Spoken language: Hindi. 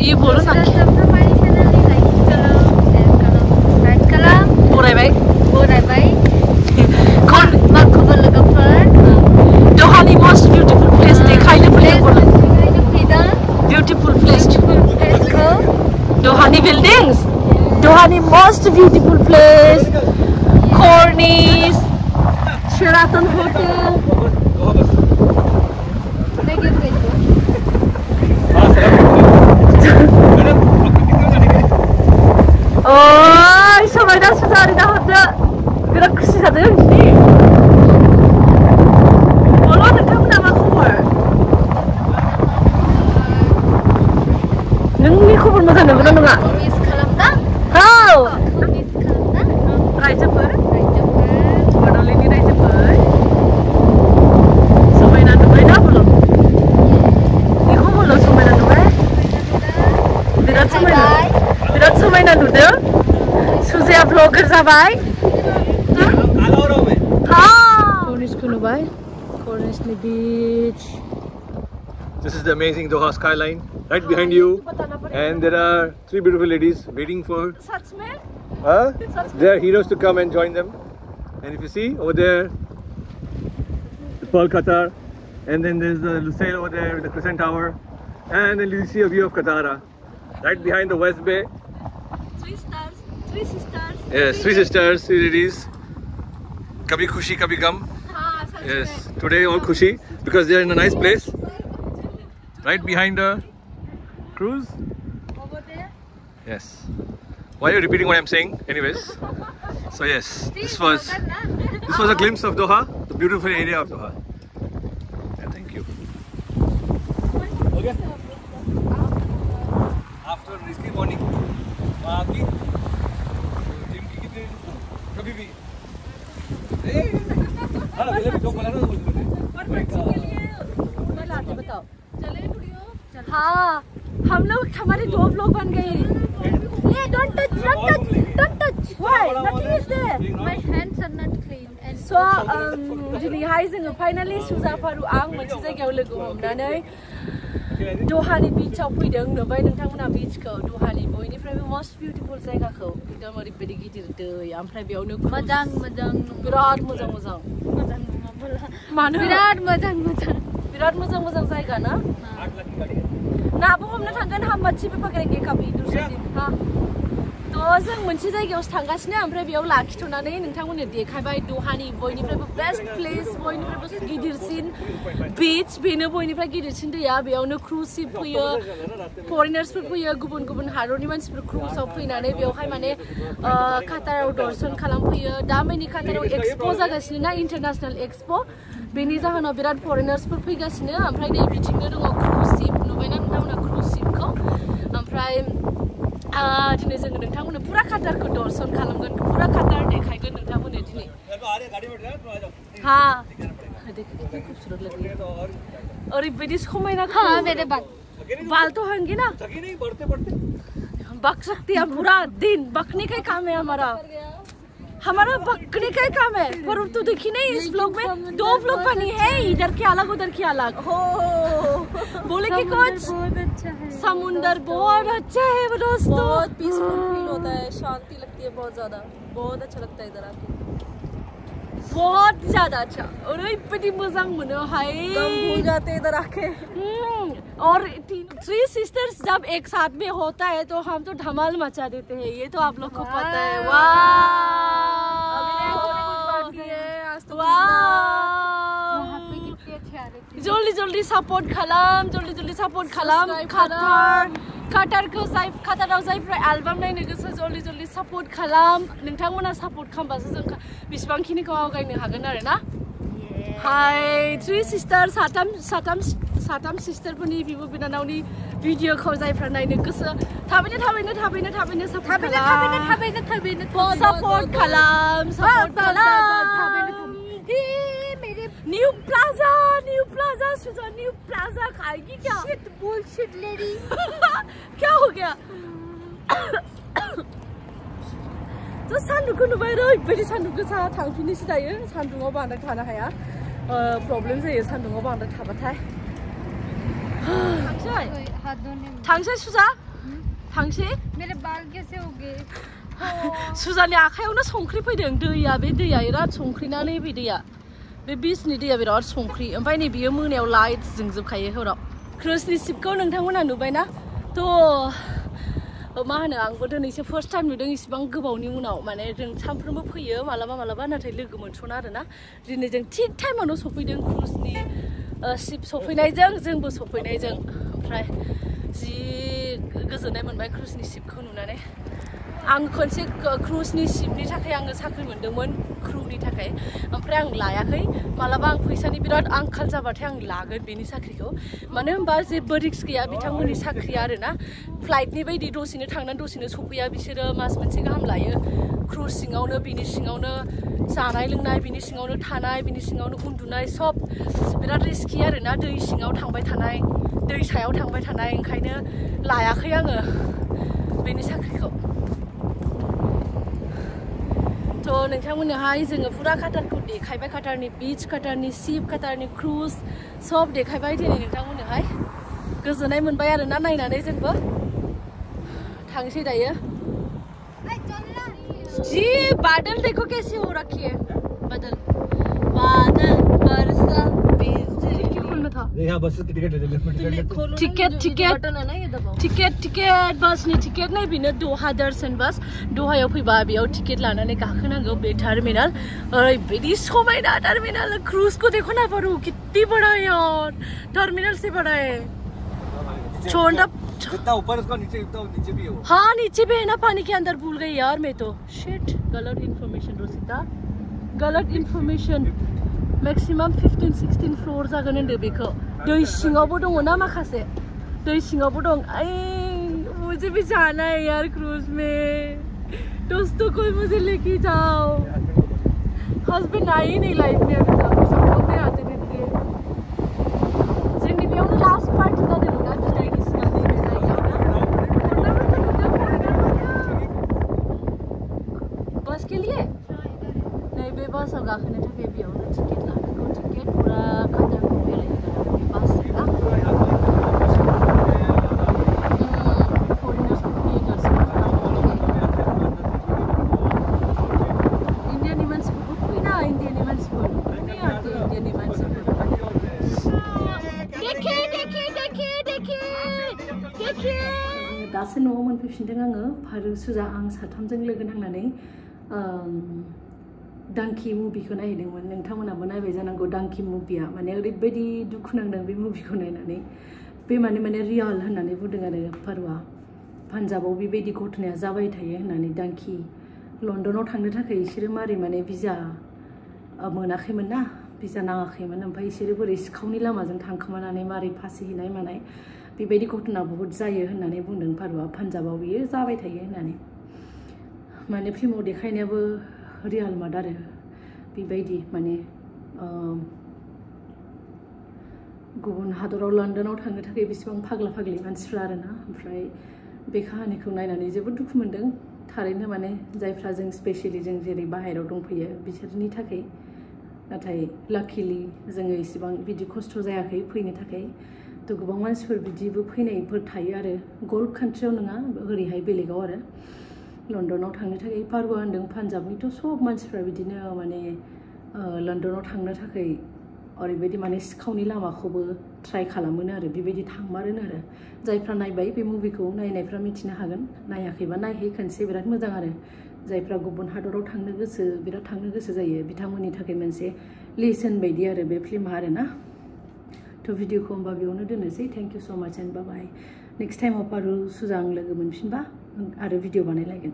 ये बोलो ना Dohani most beautiful place beautiful place Dohani buildings Dohani most beautiful place Corniche Sheraton Hotel oh समायना सुजारिना होदो बिराद खुसि जादों दिनै बोलो नोंथांमोना मा खबर नोंनि खबर मोजां नंगौना नङा मिस खालामदा औ मिस खालामदा रायजोफोर बड'लेण्डनि रायजोफोर समायना नुबायना बोलो बेखौ बोलो समायना नुबाय बिराद समायना नुदों सुजाया ब्लगर जाबाय Corniche नुबाय Corniche beach. This is the amazing Doha skyline right behind you, and there are 3 beautiful ladies waiting for. They are heroes to come and join them. And if you see over there, the Pearl Qatar, and then there's the Lusail over there, the Crescent Tower, and then you see a view of Qatar right behind the West Bay. 3 stars, 3 sisters. Yes, 3 sisters, 3 ladies. Kabhi khushi, kabhi gum. Yes, today all khushi because they are in a nice place. Right behind the cruise. Over there. Yes. Why are you repeating what I'm saying? Anyways. So yes, this was a glimpse of Doha, the beautiful area of Doha. Yeah, thank you. Okay. After risky morning. हाँ हम लोग हमारे 2 व्लॉग बन गए don't touch why nothing is there my hands are not clean and so दिनैहाय जोङो फाइनाली सुजाफारु आं मोनसे जायगायाव लोगो हमनानै दहानि बीचआव फैदों नुबाय नोंथांमोना बीचखौ दहानि बयनिफ्रायबो most beautiful जायगाखौ एकदम ओरैबायदि गिदिर दै ओमफ्राय बेयावनो मोजां बिराद मोजां मानो बिराद मोजां जायगा ना नाबो हमनो थांगोन हम बच्चे पे पकड़ेंगे कभी दूसरे दिन हाँ तो जों मोनसे जायगायावसो थांगासिनो ओमफ्राय बेयाव लाखिथ'नानै नोंथांमोननो देखायबाय दहानि बयनिफ्रायबो बेस्ट प्लेस बयनिफ्रायबो गिदिरसिन बीच बेनो बयनिफ्राय गिदिरसिन दैया बेयावनो क्रुज शिप फैयो फरेनार्सफोर फैयो गुबुन हादरनि मानसिफोर क्रुजआव फैनानै बेयावहाय माने काटाराव दर्शन खालामफैयो दा माने काटाराव एक्सपो जागासिनो ना इन्टारनेशनेल एक्सपो बेनि जाहोनाव बिराद फरेनार्सफोर फैगासिनो ओमफ्राय नै बिथिंनो दङ क्रुज शिप नुबायना नोंथांमोना क्रुज शिपखौ ओमफ्राय दिनै जोङो नोंथांमोननो पुरा काटारखौ दर्शन खालामगोन पुरा काटार देखायगोन नोंथांमोननो दिनै हाँ खूबसूरत लग रही है ओरैबायदि समायना हाँ मेरे बाल तो होंगे ना बक सकती है पूरा दिन बकने का काम है हमारा बकने का काम है पर तो देखी नहीं इस व्लॉग में 2 व्लॉग बनी है इधर के अलग उधर के अलग हो बोले कि कुछ बहुत अच्छा है समुंदर बहुत अच्छा है दोस्तों बहुत पीसफुल फील होता है शांति लगती है बहुत ज्यादा बहुत अच्छा लगता है इधर आके बहुत ज्यादा अच्छा और इतनी मजा मनो हाय हम भूल जाते हैं इधर आके और 3 सिस्टर्स जब एक साथ में होता है तो हम तो धमाल मचा देते हैं ये तो आप लोग को पता है जल्दी सपोर्ट खालाम काटाराव जायफ्रा एलबाम नायनो गोसो जल्दी सपोर्ट खालाम नोंथांमोना सपोर्ट खालामबासो जों बेसेबांखिनिखौ आवगायनो हागोन आरो ना हाय 3 सिस्टार साथाम सिस्टारफोरनि बिब' बिनानावनि भिडिअखौ जायफ्रा नायनो गोसो थाबैनो सपोर्ट खालाम न्यू प्लाजा सुजा न्यू प्लाजा खाएगी क्या bullshit lady क्या हो गया तो सान्दुंखौ नुबाय ओरैबायदि सान्दुं गोसा थांफिननोसो दायो सान्दुङाव बांद्राय थानो हाया प्रब्लेम जायो सान्दुङाव बांद्राय थाबाथाय थांसै सुजा थांसै मेरे बाल कैसे हो गए सुजानि आखायावनो संख्रि फैदों दैया बे दैया बिराद संख्रिना नैबे दैया बे बिचनि दैया बिराद संख्रि ओमफ्राय नै बियो मोनायाव लाइट जोंजोबखायो हराव क्रुजनि शिपखौ नोंथांमोना नुबायना थ' मा होनो आंबो दिनैसो फार्स्ट टाइम नुदों इसिबां गोबावनि उनाव माने जों सानफ्रोमबो फैयो मालाबा नाथाय लोगो मोनस'ना आरोना दिनै जों थिग टाइमावनो सफैदों क्रुजनि शिप सफैनायजों जोंबो सफैनायजों ओमफ्राय जि गोजोननाय मोनबाय क्रुजनि शिपखौ नुनानै आं खनसे क्रुजनि शिपनि थाखाय आङो साख्रि मोनदोंमोन क्रुनि थाखाय ओमफ्राय आं लायाखै मालाबा आं फैसानि बिराद आंखाल जाबाथाय आं लागोन बेनि साख्रिखौ मानो होनबा जेबो रिक्स गैया बिथांमोननि साख्रिया आरोना फ्लाइटनि बायदि दसेनो थांनानै दसेनो सफैया बिसोरो मास मोनसे गाहाम लायो क्रुज सिङावनो बिनि सिङावनो जानाय लोंनाय बिनि सिङावनो थानाय बिनि सिङावनो उन्दुनाय सब बिराद रिस्कि आरोना दै सिङाव थांबाय थानाय दै सायाव थांबाय थानाय ओंखायनो लायाखै आङो बेनि साख्रिखौ थ' नोंथांमोननोहाय जोङो फुरा काटारखौ देखायबाय काटारनि बीच काटारनि शिप काटारनि क्रुज सब देखायबाय दिनै नोंथांमोननोहाय गोजोननाय मोनबाय आरोना नायनानै जोंबो थांसै दायो जी बादल देखो कैसे हो रखी है बादल बरसा यहाँ बस की टिकट बसनि टिकेट नै बेनो दहा दर्शन बस दहायाव फैबा बेयाव टिकेट लानानै गाखोनांगौ बे टर्मिनल ओरैबायदि समायना टर्मिनल क्रूज को देखो ना पारू कितनी बड़ा है यार टर्मिनल से बड़ा है छोड़ना जितना ऊपर उसका नीचे भी है हाँ नीचे भी है ना पानी के अंदर भूल गई यार मैं तो शिट गलत इन्फॉर्मेशन रोसिता गलत इन्फॉर्मेशन मैक्सिमम 15-16 फ्लोर जागोन होनदो बेखौ दै सिङावबो दङ ना माखासे दै सिङावबो दं मुझे भी जाना है यार क्रूज में दोस्तों कोई मुझे लेके जाओ हस्बैंड आए ही नहीं लाइफ में अभी तक सब बोलते आते रहते हैं जोंनि बेयावनो लास्ट पार्टी जादों ना बिदायनि सिगां नैबे जायगायावनो बस के लिए नैबे बसाव गाखोनो थाखाय बेयावनो टिकेट लानांगौ टिकेट पुरा काटारखौ बेरायहोगोन बे बासजों फरेनार्सफोरखौ दर्शन खालामनो इन्डियानि मानसिफोरबो फैना इन्डियानि मानसिफोर फैयाखै इन्डियानि मानसिफोर दासो न'आव मोनफैफिनदों आङो फारु सुजा आं साथामजों लोगो नांनानै डांकी मुभिखौ नायदोंमोन नोंथांमोनाबो नायबाय जानांगौ डांकी मुभिया माने ओरैबायदि दुखु नांदों बे मुभिखौ नायनानै बे माने रियेल होननानै बुंदों आरो फारुआ पान्जाबाव बेबायदि घटनाया जाबाय थायो होननानै डांकी लन्डनाव थांनो थाखाय बिसोरो मारै माने भिजा मोनाखैमोन ना भिजा नाङाखैमोन ओमफ्राय बिसोरो बोरै सिखावनि लामाजों थांखोमानानै मारै फासिहैनाय मानाय बेबायदि घटना बहुत जायो होननानै बुंदों फारुआ पान्जाबाव बियो जाबाय थायो होननानै माने फिल्माव देखायनायाबो रियेल माद आरो बेबायदि माने गुबुन हादराव लन्डनाव थांनो थाखाय बेसेबां फाग्ला फाग्लि मानसिफ्रा आरोना ओमफ्राय बे काहानिखौ नायनानै जोबोद दुखु मोनदों थारैनो माने जायफ्रा जों स्पेशेलि जों जेरै बाहेरायाव दंफैयो बिसोरनि थाखाय नाथाय लाकिलि जोङो इसेबां बिदि खस्थ' जायाखै फैनो थाखाय थ' गोबां मानसिफोर बिदिबो फैनायफोर थायो आरो गल्फ कान्ट्रियाव नङा ओरैहाय बेलेगाव आरो लन्डनाव थांनो थाखाय फारुआ होनदों पान्जाबनिथ' सब मानसिफ्रा बिदिनो माने लन्डनाव थांनो थाखाय ओरैबायदि माने सिखावनि लामाखौबो ट्राइ खालामोनो आरो बेबायदि थांमारोनो आरो जायफ्रा नायबाय बे मुभिखौ नायनायफ्रा मिथिनो हागोन नायाखैबा नायहै खनसे बिराद मोजां आरो जायफ्रा गुबुन हादराव थांनो गोसो बिराद थांनो गोसो जायो बिथांमोननि थाखाय मोनसे लेसन बायदि आरो बे फिल्मा आरोना थ' भिडिअखौ होमबा बेयावनो दोननोसै थेंक इउ स' माच एन्ड बाय नेक्स्ट टाइमाव पारु सुजां लोगो मोनफिनबा आरो भिडिअ बानायलायगोन